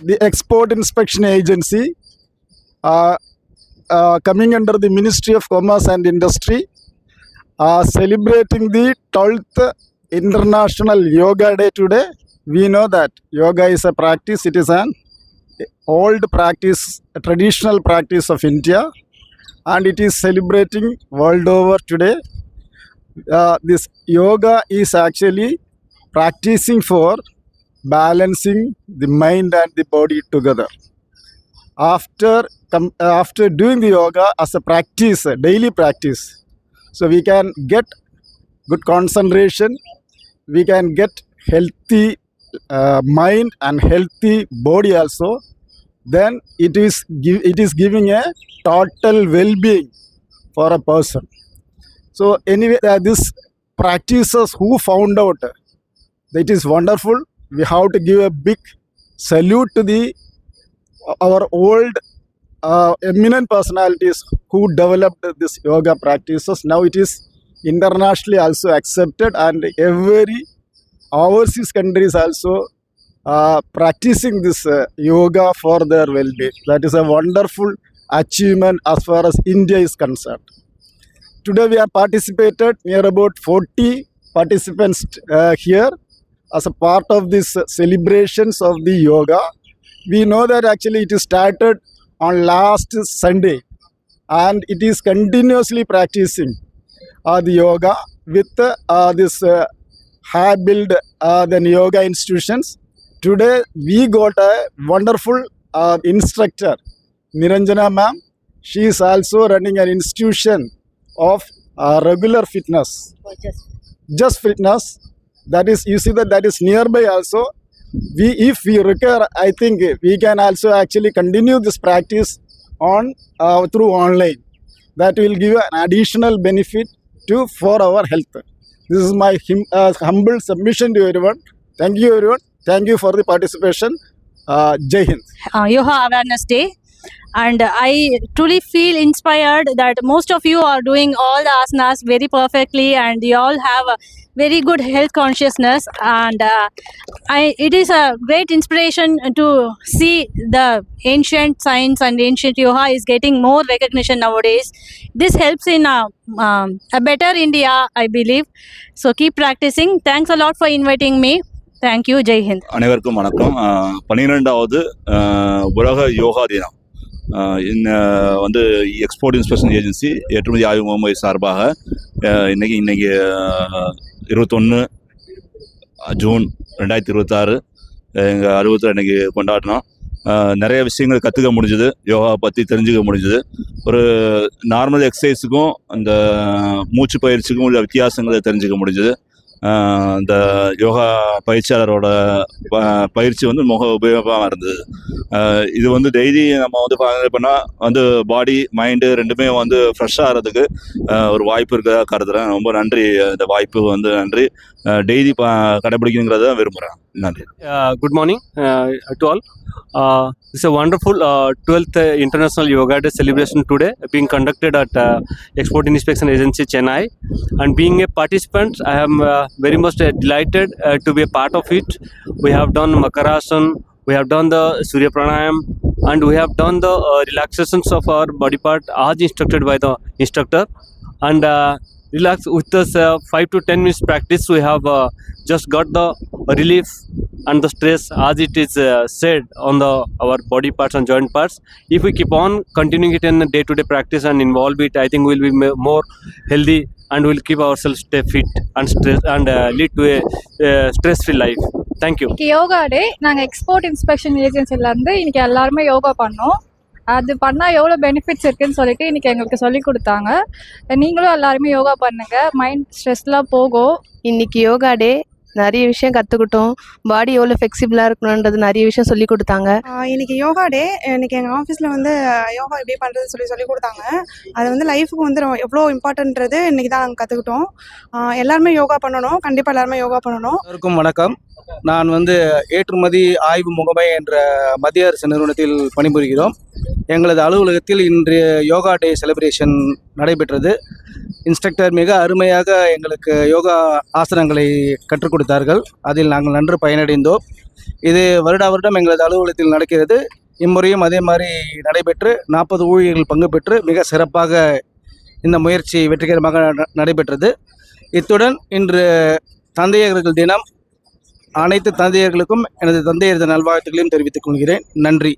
the Export Inspection Agency, coming under the Ministry of Commerce and Industry, celebrating the 12th International Yoga Day today. We know that yoga is a practice. It is an old practice, a traditional practice of India, and it is celebrating world over today. This yoga is actually practicing for balancing the mind and the body together. After doing the yoga as a practice, a daily practice, so we can get good concentration, we can get healthy mind and healthy body also. Then it is giving a total well-being for a person. So anyway, this practices who found out that is wonderful. We have to give a big salute to our old eminent personalities who developed this yoga practices. Now it is internationally also accepted, and every overseas countries also practicing this yoga for their well-being. That is a wonderful achievement as far as India is concerned. Today we have participated near about 40 participants here as a part of this celebrations of the yoga. We know that actually it is started on last Sunday, and it is continuously practicing the yoga with this have built the yoga institutions. Today we got a wonderful instructor, Niranjana ma'am. She is also running an institution of regular fitness, just fitness. That is, you see that is nearby also. If we require, I think we can also actually continue this practice on through online. That will give an additional benefit for our health. This is my humble submission to everyone. Thank you everyone. Thank you for the participation. Jai Hind. Yoga Awareness Day, and I truly feel inspired that most of you are doing all the asanas very perfectly, and you all have a very good health consciousness, and it is a great inspiration to see the ancient science and ancient yoga is getting more recognition nowadays. This helps in a better India, I believe. So keep practicing. Thanks a lot for inviting me. Thank you. Jai Hind. அனைவருக்கும் வணக்கம். 12வது உலக யோகா தினம் வந்து export inspection agency ஏற்றுமதி ஆய்வு முகமை சார்பாக இன்னைக்கு 21 ஜூன் 2026 எங்கள் அலுவலகத்தில் இன்றைக்கி கொண்டாடினோம். நிறைய விஷயங்கள் கற்றுக்க முடிஞ்சுது, யோகா பற்றி தெரிஞ்சுக்க முடிஞ்சுது. ஒரு நார்மல் எக்ஸசைஸுக்கும் அந்த மூச்சு பயிற்சிக்கும் உள்ள வித்தியாசங்களை தெரிஞ்சுக்க முடிஞ்சுது. இந்த யோகா பயிற்சியாளரோட பயிற்சி வந்து மிக உபயோகமாக இருந்தது. இது வந்து டெய்லி நம்ம வந்து பண்ணால் வந்து பாடி மைண்டு ரெண்டுமே வந்து ஃப்ரெஷ்ஷாக ஆகிறதுக்கு ஒரு வாய்ப்பு இருக்கிறதா கருதுகிறேன். ரொம்ப நன்றி, இந்த வாய்ப்பு வந்து நன்றி. டெய்லி கடைபிடிக்கணுங்கிறத விரும்புகிறேன். நன்றி. Good morning to all. This is a wonderful 12th International Yoga Day celebration today being conducted at Export Inspection Agency, Chennai. And being a participant, I am very much delighted to be a part of it. We have done Makarasana, we have done the Surya Pranayam, and we have done the relaxations of our body part as instructed by the instructor. And relax with us 5 to 10 minutes practice, we have just got the relief and the stress as it is said on our body parts and joint parts. If we keep on continuing it in day-to-day practice and involve it, I think we'll be more healthy and we'll keep ourselves stay fit and stress and lead to a stress-free life. Thank you. Yoga டே நாங்கள் export inspection ஏஜென்சிலேருந்து இன்றைக்கி எல்லாருமே யோகா பண்ணோம். அது பண்ணால் எவ்வளோ benefits இருக்குதுன்னு சொல்லிட்டு இன்றைக்கி எங்களுக்கு சொல்லி கொடுத்தாங்க. நீங்களும் எல்லாருமே யோகா பண்ணுங்கள், மைண்ட் ஸ்ட்ரெஸ்லாம் போகும். இன்றைக்கி யோகா டே, நிறைய விஷயம் கற்றுக்கிட்டோம். பாடி எவ்வளோ ஃப்ளெக்சிபிளாக இருக்கணுன்றது நிறைய விஷயம் சொல்லி கொடுத்தாங்க. இன்றைக்கி யோகா டே. இன்றைக்கி எங்கள் ஆஃபீஸில் வந்து யோகா எப்படி பண்ணுறது சொல்லி கொடுத்தாங்க. அது வந்து லைஃபுக்கு வந்து எவ்வளோ இம்பார்ட்டன்றது இன்றைக்கி தான் நாங்கள் கற்றுக்கிட்டோம். எல்லாருமே யோகா பண்ணணும், கண்டிப்பாக எல்லாருமே யோகா பண்ணணும். எல்லாருக்கும் வணக்கம். நான் வந்து ஏற்றுமதி ஆய்வு முகமை என்ற மத்திய அரசு நிறுவனத்தில் பணிபுரிகிறோம். எங்களது அலுவலகத்தில் இன்றைய யோகா டே செலிப்ரேஷன் நடைபெற்றது. இன்ஸ்ட்ரக்டர் மிக அருமையாக எங்களுக்கு யோகா ஆசனங்களை கற்றுக் கொடுத்தார்கள். அதில் நாங்கள் நன்று பயனடைந்தோம். இது வருடம் எங்களது அலுவலகத்தில் நடக்கிறது. இம்முறையும் அதே மாதிரி நடைபெற்று 40 ஊழியர்கள் பங்கு பெற்று மிக சிறப்பாக இந்த முயற்சி வெற்றிகரமாக நடைபெற்றது. இத்துடன் இன்று தந்தையர்கள் தினம். அனைத்து தந்தையர்களுக்கும் எனது தந்தையர் தின நல்வாழ்த்துக்களையும் தெரிவித்துக் கொள்கிறேன். நன்றி.